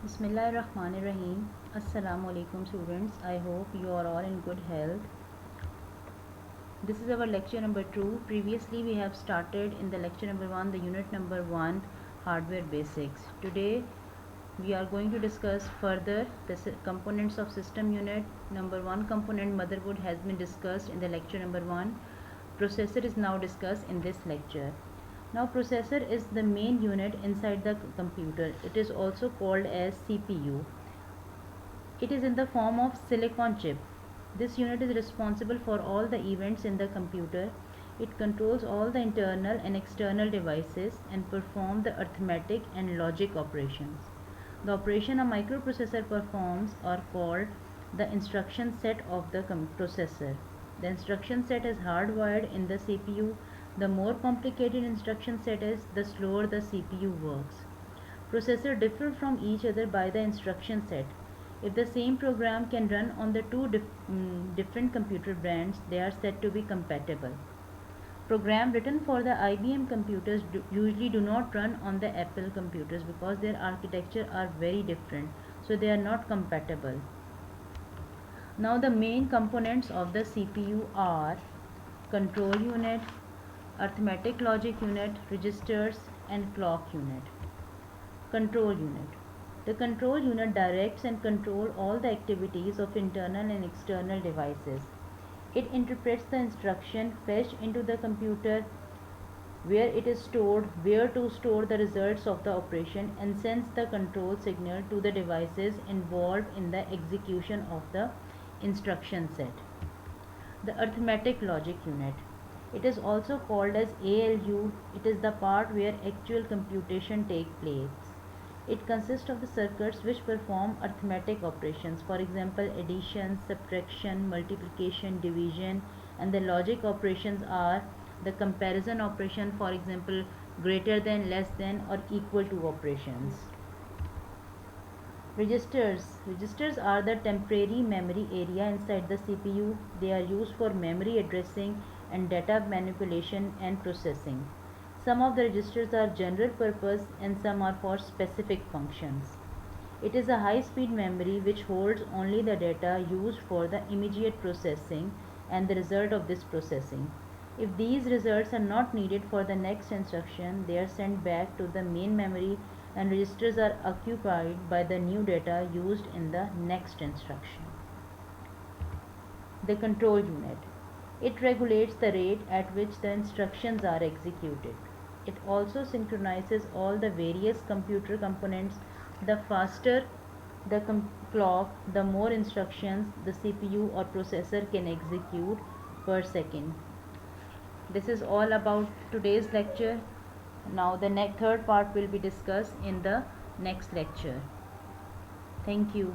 Bismillahirrahmanirrahim. Assalamu alaikum students. I hope you are all in good health. This is our lecture number 2. Previously we have started in the lecture number 1 the unit number 1 hardware basics. Today we are going to discuss further the components of system unit. Number 1 component motherboard has been discussed in the lecture number 1. Processor is now discussed in this lecture. Now processor is the main unit inside the computer. It is also called as CPU. It is in the form of silicon chip. This unit is responsible for all the events in the computer. It controls all the internal and external devices and performs the arithmetic and logic operations. The operation a microprocessor performs are called the instruction set of the processor. The instruction set is hardwired in the CPU. The more complicated instruction set is, the slower the CPU works. Processors differ from each other by the instruction set. If the same program can run on the two different computer brands, they are said to be compatible. Programs written for the IBM computers usually do not run on the Apple computers because their architecture are very different, so they are not compatible. Now the main components of the CPU are control unit, arithmetic logic unit, registers and clock unit. Control unit. The control unit directs and controls all the activities of internal and external devices. It interprets the instruction fetched into the computer, where it is stored, where to store the results of the operation, and sends the control signal to the devices involved in the execution of the instruction set. The arithmetic logic unit. It is also called as ALU. It is the part where actual computation takes place. It consists of the circuits which perform arithmetic operations, for example addition, subtraction, multiplication, division, and the logic operations are the comparison operation, for example greater than, less than, or equal to operations. Registers. Registers are the temporary memory area inside the CPU. They are used for memory addressing and data manipulation and processing. Some of the registers are general purpose and some are for specific functions. It is a high-speed memory which holds only the data used for the immediate processing and the result of this processing. If these results are not needed for the next instruction, they are sent back to the main memory and registers are occupied by the new data used in the next instruction. The control unit. It regulates the rate at which the instructions are executed. It also synchronizes all the various computer components. The faster the clock, the more instructions the CPU or processor can execute per second. This is all about today's lecture. Now the third part will be discussed in the next lecture. Thank you.